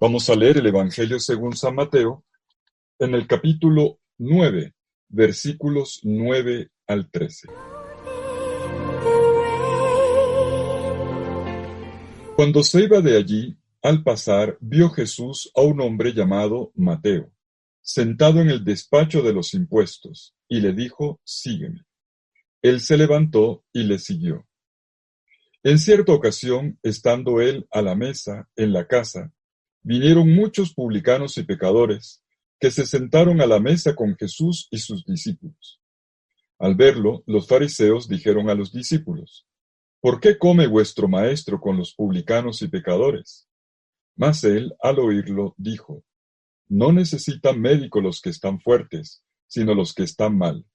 Vamos a leer el Evangelio según San Mateo en el capítulo 9, versículos 9 al 13. Cuando se iba de allí, al pasar, vio Jesús a un hombre llamado Mateo, sentado en el despacho de los impuestos, y le dijo: «Sígueme». Él se levantó y le siguió. En cierta ocasión, estando él a la mesa en la casa, vinieron muchos publicanos y pecadores, que se sentaron a la mesa con Jesús y sus discípulos. Al verlo, los fariseos dijeron a los discípulos: «¿Por qué come vuestro maestro con los publicanos y pecadores?». Mas él, al oírlo, dijo: «No necesitan médico los que están fuertes, sino los que están mal.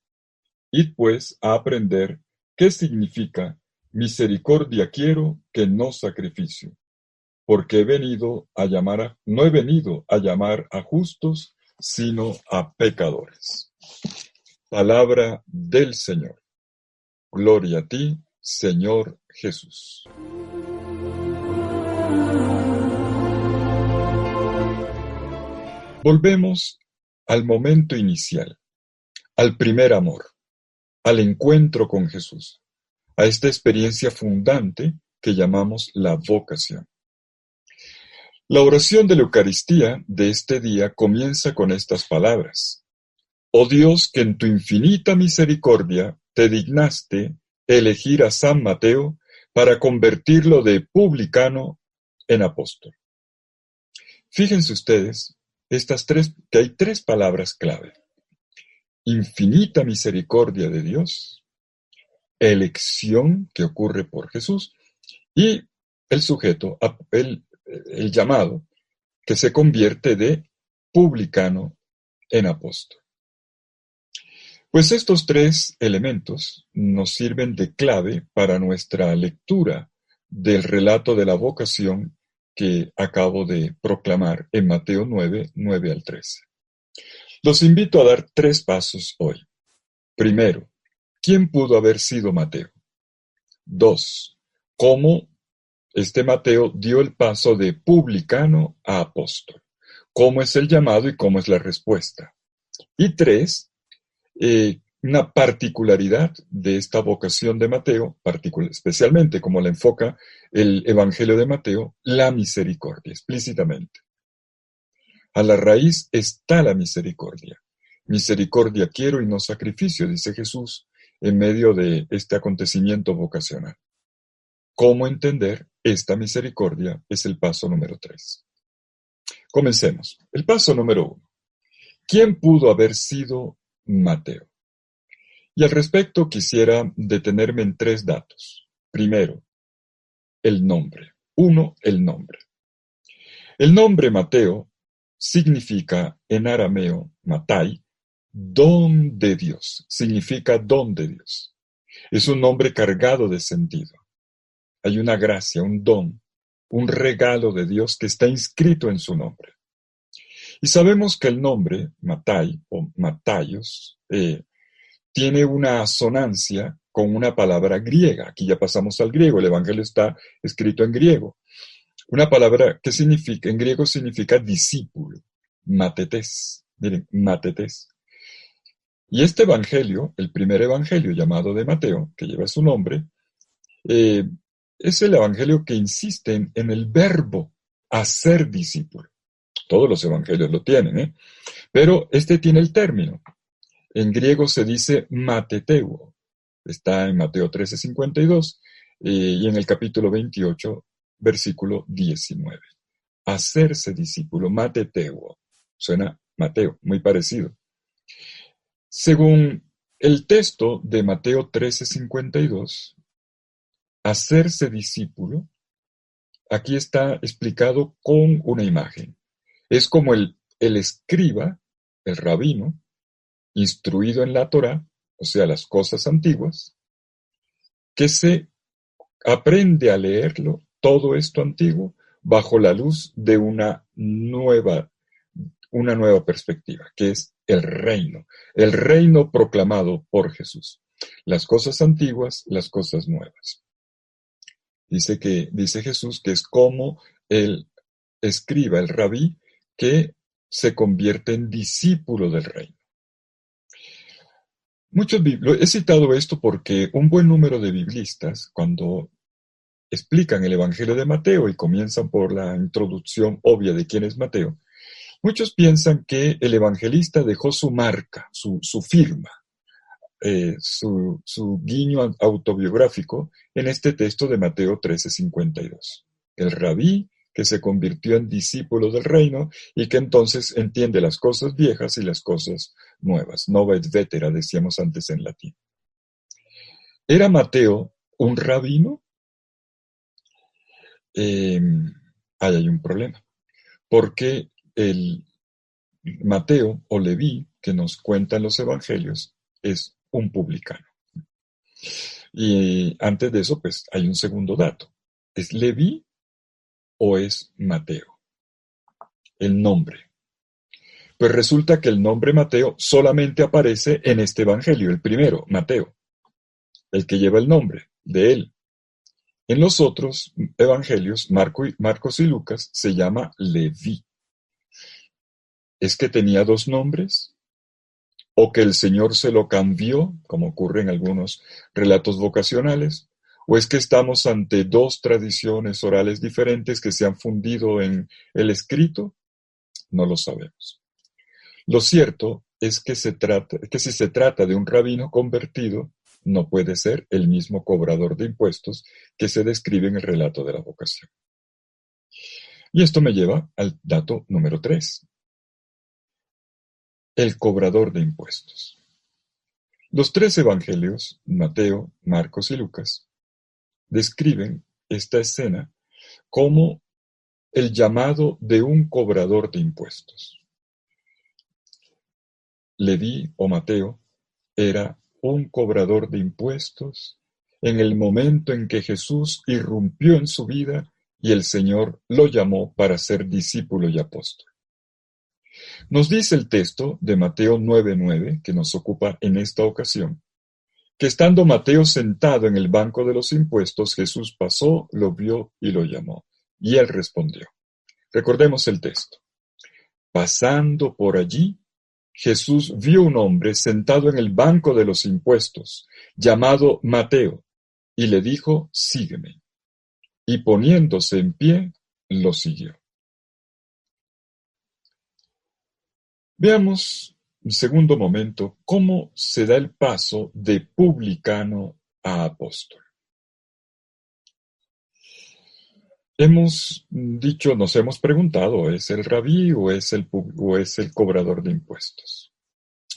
Id pues a aprender qué significa: misericordia quiero, que no sacrificio. Porque no he venido a llamar a justos, sino a pecadores». Palabra del Señor. Gloria a ti, Señor Jesús. Volvemos al momento inicial, al primer amor, al encuentro con Jesús, a esta experiencia fundante que llamamos la vocación. La oración de la Eucaristía de este día comienza con estas palabras: «Oh Dios, que en tu infinita misericordia te dignaste elegir a San Mateo para convertirlo de publicano en apóstol». Fíjense ustedes que hay tres palabras clave: infinita misericordia de Dios, elección que ocurre por Jesús y el sujeto, el llamado, que se convierte de publicano en apóstol. Pues estos tres elementos nos sirven de clave para nuestra lectura del relato de la vocación que acabo de proclamar en Mateo 9, 9 al 13. Los invito a dar tres pasos hoy. Primero, ¿quién pudo haber sido Mateo? 2. ¿Cómo este Mateo dio el paso de publicano a apóstol? ¿Cómo es el llamado y cómo es la respuesta? Y 3, una particularidad de esta vocación de Mateo, especialmente como la enfoca el Evangelio de Mateo, la misericordia, explícitamente. A la raíz está la misericordia. Misericordia quiero y no sacrificio, dice Jesús en medio de este acontecimiento vocacional. ¿Cómo entender esta misericordia? Es el paso número 3. Comencemos. El paso número 1. ¿Quién pudo haber sido Mateo? Y al respecto quisiera detenerme en 3 datos. Primero, el nombre. 1. El nombre. El nombre Mateo significa en arameo, Matai, don de Dios. Significa don de Dios. Es un nombre cargado de sentido. Hay una gracia, un don, un regalo de Dios que está inscrito en su nombre. Y sabemos que el nombre, Matai o Mataios, tiene una asonancia con una palabra griega. Aquí ya pasamos al griego, el Evangelio está escrito en griego. Una palabra que en griego significa discípulo, matetes. Miren, matetes. Y este Evangelio, el primer Evangelio llamado de Mateo, que lleva su nombre, es el Evangelio que insiste en el verbo hacer discípulo. Todos los Evangelios lo tienen, pero este tiene el término. En griego se dice mateteuo. Está en Mateo 13:52 y en el capítulo 28, versículo 19. Hacerse discípulo, mateteuo. Suena Mateo, muy parecido. Según el texto de Mateo 13:52, hacerse discípulo, aquí está explicado con una imagen. Es como el escriba, el rabino, instruido en la Torá, o sea, las cosas antiguas, que se aprende a leerlo, todo esto antiguo, bajo la luz de una nueva perspectiva, que es el reino proclamado por Jesús. Las cosas antiguas, las cosas nuevas. Dice Jesús que es como el escriba, el rabí, que se convierte en discípulo del reino. He citado esto porque un buen número de biblistas, cuando explican el Evangelio de Mateo y comienzan por la introducción obvia de quién es Mateo, muchos piensan que el evangelista dejó su marca, su firma, su guiño autobiográfico en este texto de Mateo 13:52. El rabí que se convirtió en discípulo del reino y que entonces entiende las cosas viejas y las cosas nuevas. Nova et vetera, decíamos antes en latín. ¿Era Mateo un rabino? Ahí hay un problema, porque el Mateo o Leví, que nos cuentan los evangelios, es un publicano. Y antes de eso, pues hay un segundo dato. ¿Es Leví o es Mateo? El nombre. Pues resulta que el nombre Mateo solamente aparece en este evangelio, el primero, Mateo, el que lleva el nombre de él. En los otros evangelios, Marcos y Lucas, se llama Leví. ¿Es que tenía dos nombres? ¿O que el Señor se lo cambió, como ocurre en algunos relatos vocacionales? ¿O es que estamos ante dos tradiciones orales diferentes que se han fundido en el escrito? No lo sabemos. Lo cierto es que si se trata de un rabino convertido, no puede ser el mismo cobrador de impuestos que se describe en el relato de la vocación. Y esto me lleva al dato número 3. El cobrador de impuestos. Los tres evangelios, Mateo, Marcos y Lucas, describen esta escena como el llamado de un cobrador de impuestos. Leví o Mateo era un cobrador de impuestos en el momento en que Jesús irrumpió en su vida y el Señor lo llamó para ser discípulo y apóstol. Nos dice el texto de Mateo 9:9, que nos ocupa en esta ocasión, que estando Mateo sentado en el banco de los impuestos, Jesús pasó, lo vio y lo llamó. Y él respondió. Recordemos el texto. Pasando por allí, Jesús vio un hombre sentado en el banco de los impuestos, llamado Mateo, y le dijo, sígueme. Y poniéndose en pie, lo siguió. Veamos, en segundo momento, cómo se da el paso de publicano a apóstol. Nos hemos preguntado, ¿es el rabí o es el cobrador de impuestos?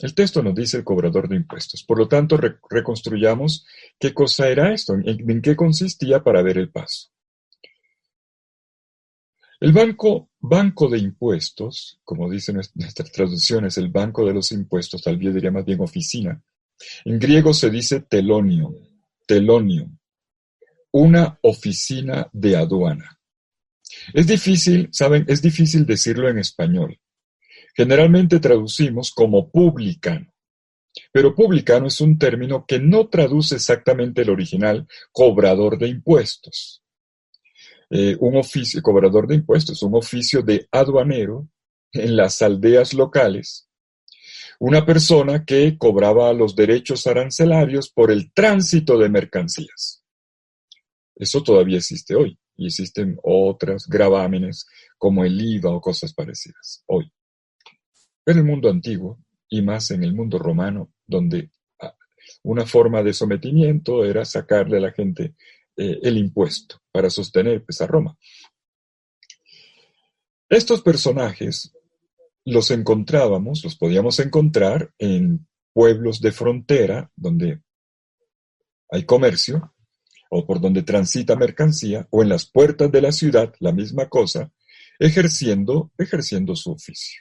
El texto nos dice el cobrador de impuestos. Por lo tanto, reconstruyamos qué cosa era esto, en qué consistía para ver el paso. El banco de impuestos, como dicen nuestras traducciones, el banco de los impuestos, tal vez diría más bien oficina. En griego se dice telonio, una oficina de aduana. Es difícil, ¿saben? Es difícil decirlo en español. Generalmente traducimos como publicano, pero publicano es un término que no traduce exactamente el original cobrador de impuestos. Cobrador de impuestos, un oficio de aduanero en las aldeas locales, una persona que cobraba los derechos arancelarios por el tránsito de mercancías. Eso todavía existe hoy, y existen otros gravámenes como el IVA o cosas parecidas hoy. Pero el mundo antiguo, y más en el mundo romano, donde una forma de sometimiento era sacarle a la gente el impuesto para sostener pues, a Roma. Estos personajes los podíamos encontrar en pueblos de frontera donde hay comercio o por donde transita mercancía o en las puertas de la ciudad, la misma cosa, ejerciendo su oficio.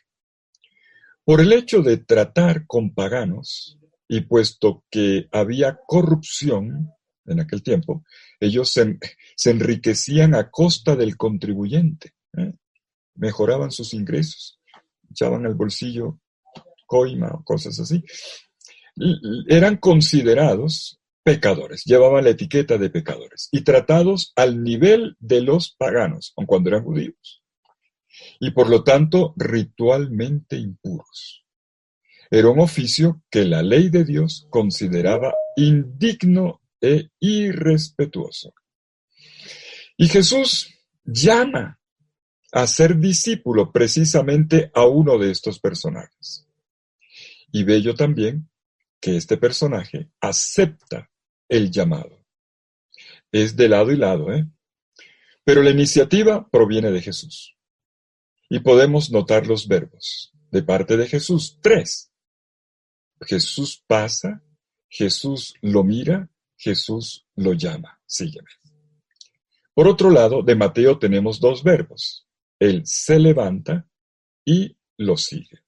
Por el hecho de tratar con paganos y puesto que había corrupción en aquel tiempo, ellos se enriquecían a costa del contribuyente, mejoraban sus ingresos, echaban al bolsillo coima o cosas así. Eran considerados pecadores, llevaban la etiqueta de pecadores y tratados al nivel de los paganos, aun cuando eran judíos. y por lo tanto ritualmente impuros. Era un oficio que la ley de Dios consideraba indigno e irrespetuoso. Y Jesús llama a ser discípulo precisamente a uno de estos personajes. Y bello también que este personaje acepta el llamado. Es de lado y lado, ¿eh? Pero la iniciativa proviene de Jesús. Y podemos notar los verbos de parte de Jesús. 3. Jesús pasa, Jesús lo mira, Jesús lo llama. Sígueme. Por otro lado, de Mateo tenemos 2 verbos. Él se levanta y lo sigue.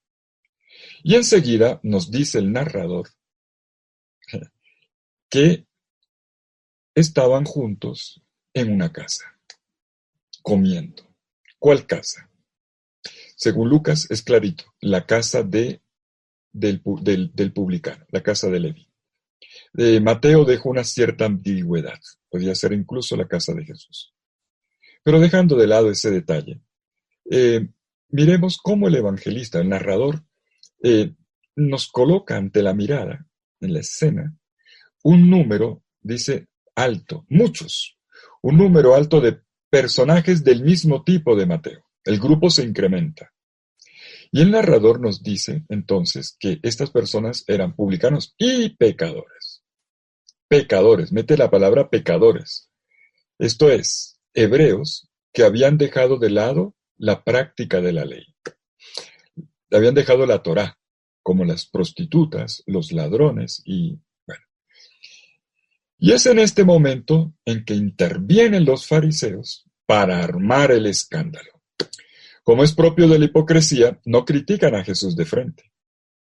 Y enseguida nos dice el narrador que estaban juntos en una casa, comiendo. ¿Cuál casa? Según Lucas es clarito, la casa del publicano, la casa de Leví. Mateo dejó una cierta ambigüedad, podía ser incluso la casa de Jesús. Pero dejando de lado ese detalle, miremos cómo el evangelista, el narrador, nos coloca ante la mirada, en la escena, un número, dice, alto, muchos, un número alto de personajes del mismo tipo de Mateo. El grupo se incrementa. Y el narrador nos dice entonces que estas personas eran publicanos y pecadores. Pecadores, mete la palabra pecadores. Esto es, hebreos que habían dejado de lado la práctica de la ley. Habían dejado la Torá, como las prostitutas, los ladrones y bueno. Y es en este momento en que intervienen los fariseos para armar el escándalo. Como es propio de la hipocresía, no critican a Jesús de frente,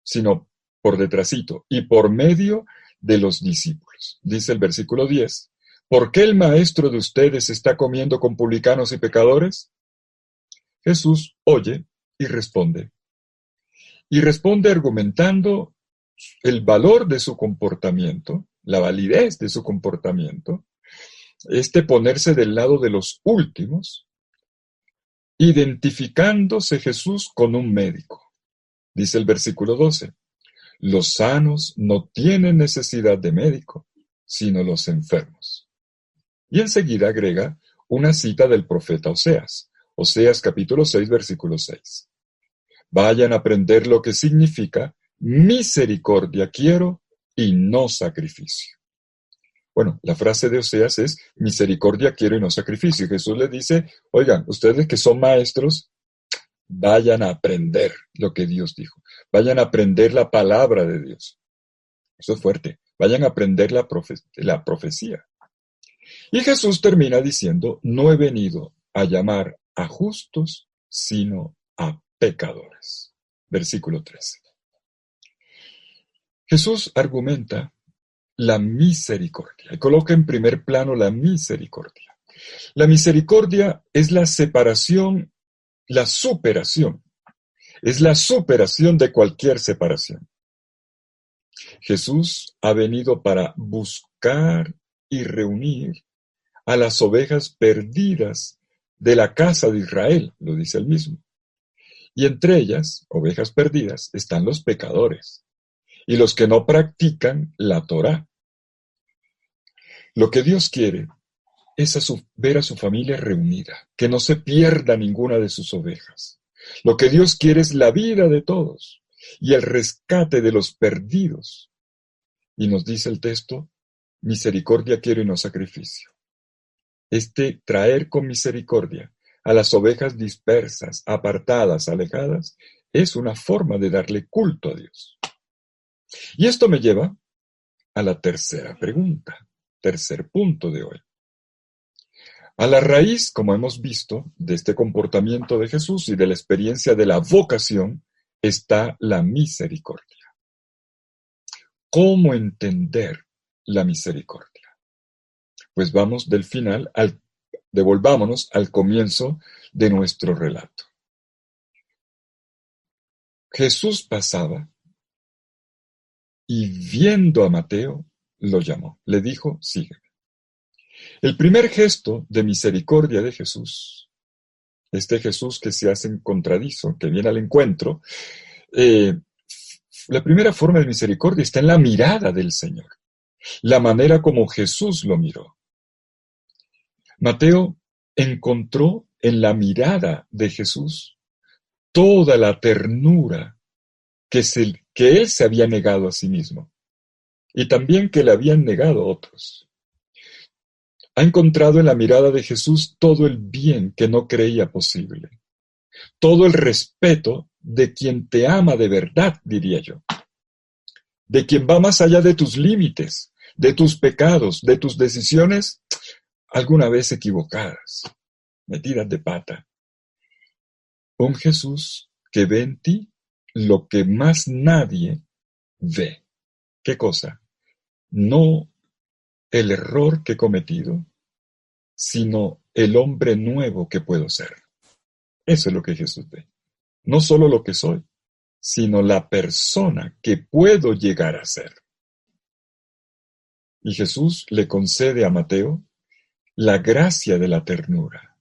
sino por detrásito y por medio de los discípulos. Dice el versículo 10, ¿por qué el maestro de ustedes está comiendo con publicanos y pecadores? Jesús oye y responde. Y responde argumentando el valor de su comportamiento, la validez de su comportamiento, ponerse del lado de los últimos, identificándose Jesús con un médico. Dice el versículo 12, los sanos no tienen necesidad de médico, sino los enfermos. Y enseguida agrega una cita del profeta Oseas, Oseas capítulo 6, versículo 6. Vayan a aprender lo que significa misericordia quiero y no sacrificio. Bueno, la frase de Oseas es misericordia quiero y no sacrificio. Y Jesús le dice, oigan, ustedes que son maestros, vayan a aprender lo que Dios dijo. Vayan a aprender la palabra de Dios. Eso es fuerte. Vayan a aprender la profecía. Y Jesús termina diciendo, no he venido a llamar a justos, sino a pecadores. Versículo 13. Jesús argumenta la misericordia y coloca en primer plano la misericordia. La misericordia es la separación, la superación. Es la superación de cualquier separación. Jesús ha venido para buscar y reunir a las ovejas perdidas de la casa de Israel, lo dice él mismo. Y entre ellas, ovejas perdidas, están los pecadores y los que no practican la Torá. Lo que Dios quiere es ver a su familia reunida, que no se pierda ninguna de sus ovejas. Lo que Dios quiere es la vida de todos y el rescate de los perdidos. Y nos dice el texto, misericordia quiero y no sacrificio. Traer con misericordia a las ovejas dispersas, apartadas, alejadas, es una forma de darle culto a Dios. Y esto me lleva a la tercera pregunta, tercer punto de hoy. A la raíz, como hemos visto, de este comportamiento de Jesús y de la experiencia de la vocación, está la misericordia. ¿Cómo entender la misericordia? Pues vamos del final devolvámonos al comienzo de nuestro relato. Jesús pasaba y viendo a Mateo, lo llamó. Le dijo, sígueme. El primer gesto de misericordia de Jesús Este Jesús que se hace encontradizo, que viene al encuentro, eh, la primera forma de misericordia está en la mirada del Señor, la manera como Jesús lo miró. Mateo encontró en la mirada de Jesús toda la ternura que él se había negado a sí mismo y también que le habían negado otros. Ha encontrado en la mirada de Jesús todo el bien que no creía posible, todo el respeto de quien te ama de verdad, diría yo, de quien va más allá de tus límites, de tus pecados, de tus decisiones alguna vez equivocadas, metidas de pata. Un Jesús que ve en ti lo que más nadie ve. ¿Qué cosa? No el error que he cometido, sino el hombre nuevo que puedo ser. Eso es lo que Jesús ve. No solo lo que soy, sino la persona que puedo llegar a ser. Y Jesús le concede a Mateo la gracia de la ternura.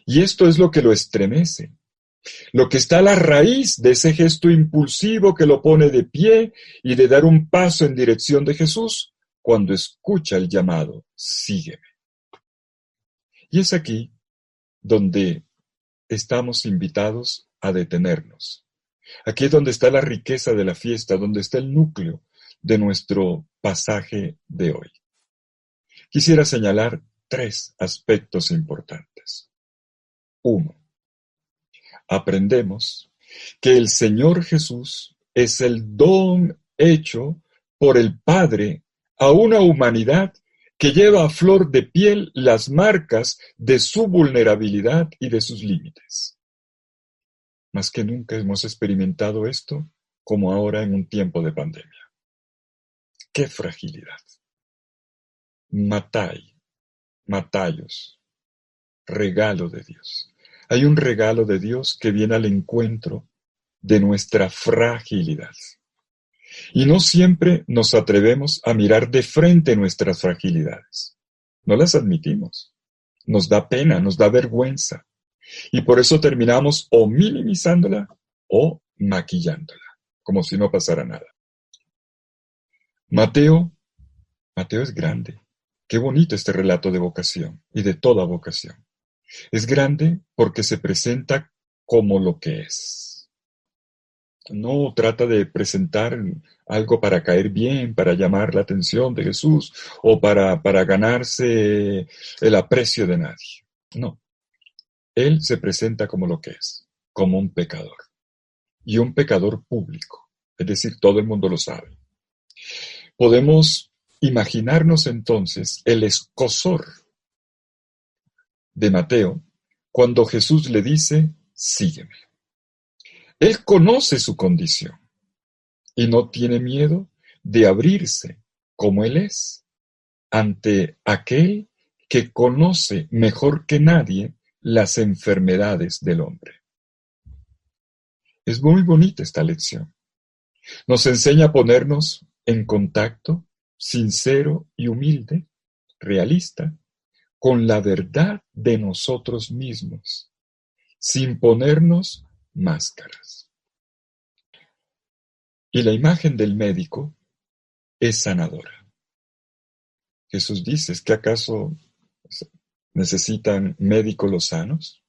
Y esto es lo que lo estremece, lo que está a la raíz de ese gesto impulsivo que lo pone de pie y de dar un paso en dirección de Jesús cuando escucha el llamado, sígueme. Y es aquí donde estamos invitados a detenernos. Aquí es donde está la riqueza de la fiesta, donde está el núcleo de nuestro pasaje de hoy. Quisiera señalar 3 aspectos importantes. 1. Aprendemos que el Señor Jesús es el don hecho por el Padre a una humanidad que lleva a flor de piel las marcas de su vulnerabilidad y de sus límites. Más que nunca hemos experimentado esto como ahora en un tiempo de pandemia. ¡Qué fragilidad! Matayos, regalo de Dios. Hay un regalo de Dios que viene al encuentro de nuestra fragilidad. Y no siempre nos atrevemos a mirar de frente nuestras fragilidades. No las admitimos. Nos da pena, nos da vergüenza. Y por eso terminamos o minimizándola o maquillándola, como si no pasara nada. Mateo es grande. Qué bonito este relato de vocación y de toda vocación. Es grande porque se presenta como lo que es. No trata de presentar algo para caer bien, para llamar la atención de Jesús o para ganarse el aprecio de nadie. No. Él se presenta como lo que es, como un pecador. Y un pecador público. Es decir, todo el mundo lo sabe. Podemos imaginarnos entonces el escozor de Mateo cuando Jesús le dice, sígueme. Él conoce su condición y no tiene miedo de abrirse como Él es ante aquel que conoce mejor que nadie las enfermedades del hombre. Es muy bonita esta lección. Nos enseña a ponernos en contacto sincero y humilde, realista, con la verdad de nosotros mismos, sin ponernos máscaras. Y la imagen del médico es sanadora. Jesús dice, ¿es que acaso necesitan médicos los sanos?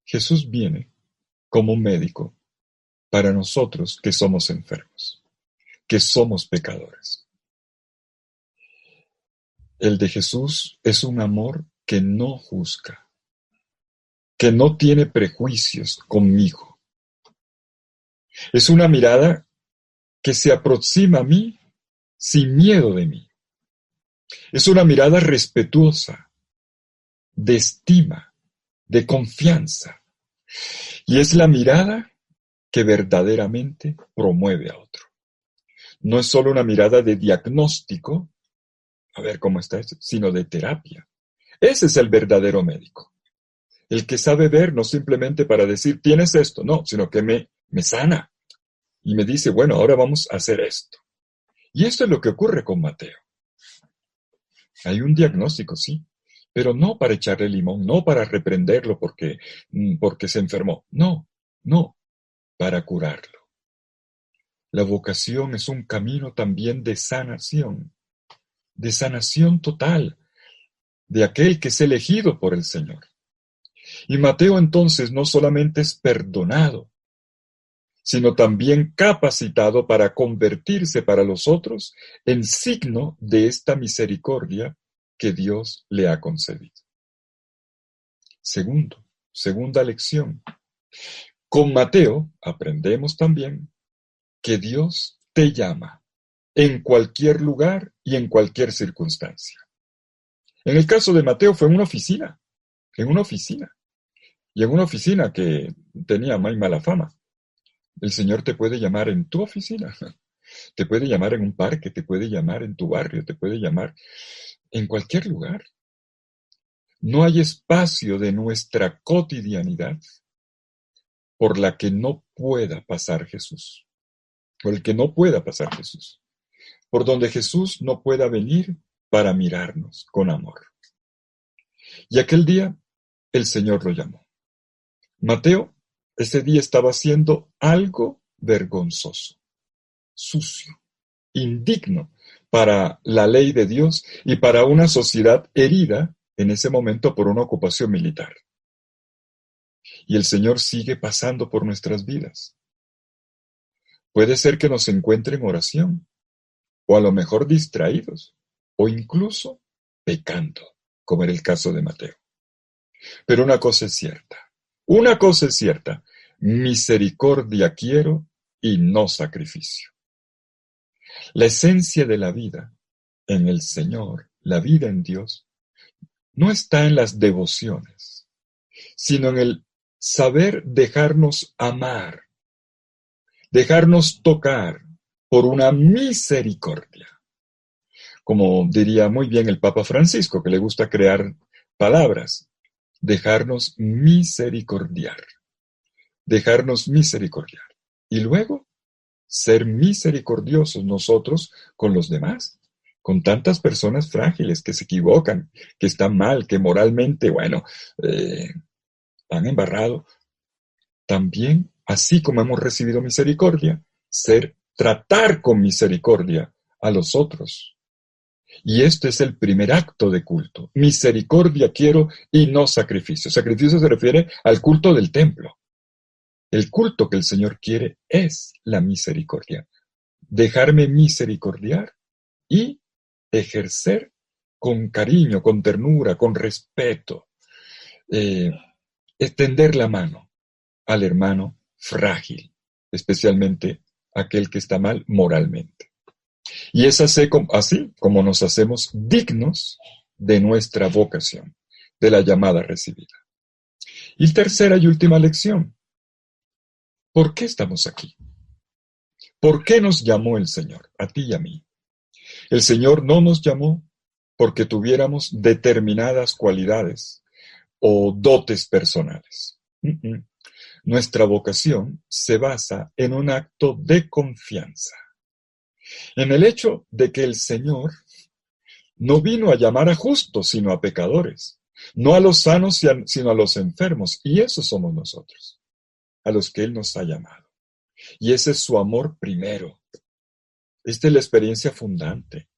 Jesús viene como un médico para nosotros que somos enfermos, que somos pecadores. El de Jesús es un amor que no juzga, que no tiene prejuicios conmigo. Es una mirada que se aproxima a mí sin miedo de mí. Es una mirada respetuosa, de estima, de confianza. Y es la mirada que verdaderamente promueve a otro. No es solo una mirada de diagnóstico, a ver cómo está esto, sino de terapia. Ese es el verdadero médico. El que sabe ver no simplemente para decir, tienes esto, no, sino que me sana. Y me dice, bueno, ahora vamos a hacer esto. Y esto es lo que ocurre con Mateo. Hay un diagnóstico, sí, pero no para echarle limón, no para reprenderlo porque se enfermó. No, no, para curarlo. La vocación es un camino también de sanación total de aquel que es elegido por el Señor. Y Mateo entonces no solamente es perdonado, sino también capacitado para convertirse para los otros en signo de esta misericordia que Dios le ha concedido. Segunda lección. Con Mateo aprendemos también que Dios te llama en cualquier lugar y en cualquier circunstancia. En el caso de Mateo fue en una oficina, y en una oficina que tenía muy mala fama. El Señor te puede llamar en tu oficina, te puede llamar en un parque, te puede llamar en tu barrio, te puede llamar en cualquier lugar. No hay espacio de nuestra cotidianidad por la que no pueda pasar Jesús, por el que no pueda pasar Jesús, por donde Jesús no pueda venir para mirarnos con amor. Y aquel día el Señor lo llamó. Mateo ese día estaba haciendo algo vergonzoso, sucio, indigno para la ley de Dios y para una sociedad herida en ese momento por una ocupación militar. Y el Señor sigue pasando por nuestras vidas. Puede ser que nos encuentre en oración, o a lo mejor distraídos, o incluso pecando, como era el caso de Mateo. Pero una cosa es cierta, misericordia quiero y no sacrificio. La esencia de la vida en el Señor, la vida en Dios, no está en las devociones, sino en el saber dejarnos amar, dejarnos tocar por una misericordia. Como diría muy bien el Papa Francisco, que le gusta crear palabras, dejarnos misericordiar. Y luego, ser misericordiosos nosotros con los demás, con tantas personas frágiles que se equivocan, que están mal, que moralmente, han embarrado. También, así como hemos recibido misericordia, tratar con misericordia a los otros. Y este es el primer acto de culto. Misericordia quiero y no sacrificio. Sacrificio se refiere al culto del templo. El culto que el Señor quiere es la misericordia. Dejarme misericordiar y ejercer con cariño, con ternura, con respeto. Extender la mano al hermano frágil, especialmente aquel que está mal moralmente. Y es así como nos hacemos dignos de nuestra vocación, de la llamada recibida. Y tercera y última lección. ¿Por qué estamos aquí? ¿Por qué nos llamó el Señor, a ti y a mí? El Señor no nos llamó porque tuviéramos determinadas cualidades o dotes personales. Nuestra vocación se basa en un acto de confianza, en el hecho de que el Señor no vino a llamar a justos, sino a pecadores, no a los sanos, sino a los enfermos, y esos somos nosotros, a los que Él nos ha llamado. Y ese es su amor primero. Esta es la experiencia fundante.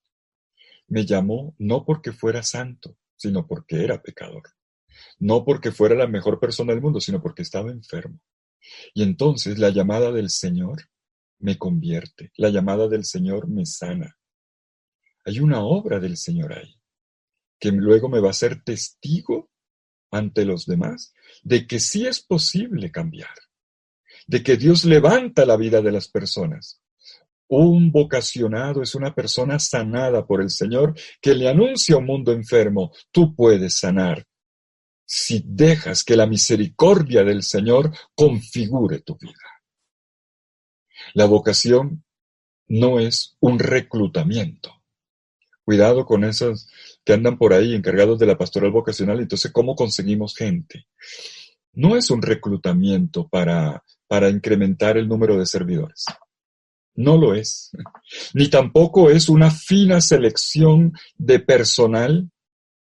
Me llamó no porque fuera santo, sino porque era pecador. No porque fuera la mejor persona del mundo, sino porque estaba enfermo. Y entonces la llamada del Señor me convierte, la llamada del Señor me sana. Hay una obra del Señor ahí, que luego me va a ser testigo ante los demás de que sí es posible cambiar, de que Dios levanta la vida de las personas. Un vocacionado es una persona sanada por el Señor que le anuncia a un mundo enfermo, tú puedes sanar si dejas que la misericordia del Señor configure tu vida. La vocación no es un reclutamiento. Cuidado con esos que andan por ahí encargados de la pastoral vocacional. Entonces, ¿cómo conseguimos gente? No es un reclutamiento para incrementar el número de servidores. No lo es. Ni tampoco es una fina selección de personal,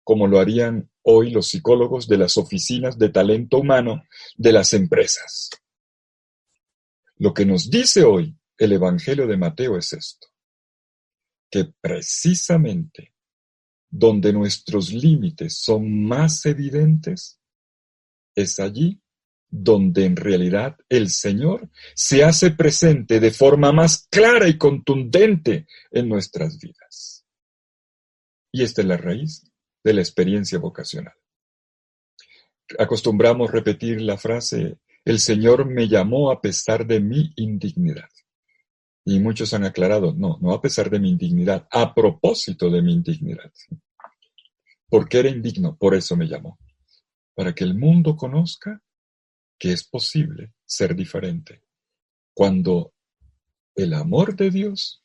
como lo harían hoy los psicólogos de las oficinas de talento humano de las empresas. Lo que nos dice hoy el Evangelio de Mateo es esto, que precisamente donde nuestros límites son más evidentes, es allí donde en realidad el Señor se hace presente de forma más clara y contundente en nuestras vidas. Y esta es la raíz de la experiencia vocacional. Acostumbramos repetir la frase, el Señor me llamó a pesar de mi indignidad. Y muchos han aclarado, no a pesar de mi indignidad, a propósito de mi indignidad. Porque era indigno, por eso me llamó. Para que el mundo conozca que es posible ser diferente. Cuando el amor de Dios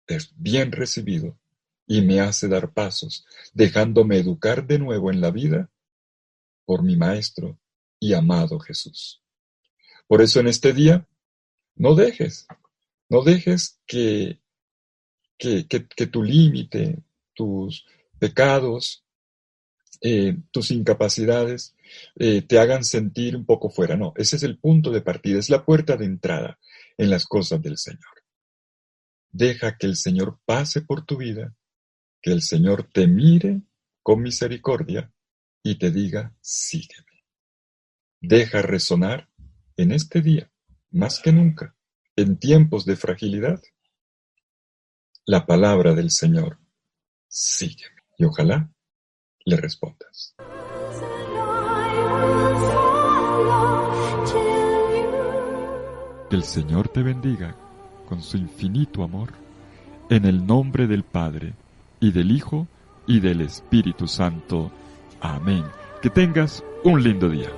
es bien recibido y me hace dar pasos, dejándome educar de nuevo en la vida por mi Maestro y amado Jesús. Por eso en este día, no dejes que tu límite, tus pecados, tus incapacidades te hagan sentir un poco fuera. No, ese es el punto de partida, es la puerta de entrada en las cosas del Señor. Deja que el Señor pase por tu vida, que el Señor te mire con misericordia y te diga, sígueme. Deja resonar en este día, más que nunca, en tiempos de fragilidad, la palabra del Señor, sígueme. Y ojalá le respondas. Que el Señor te bendiga con su infinito amor, en el nombre del Padre, y del Hijo, y del Espíritu Santo. Amén. Que tengas un lindo día.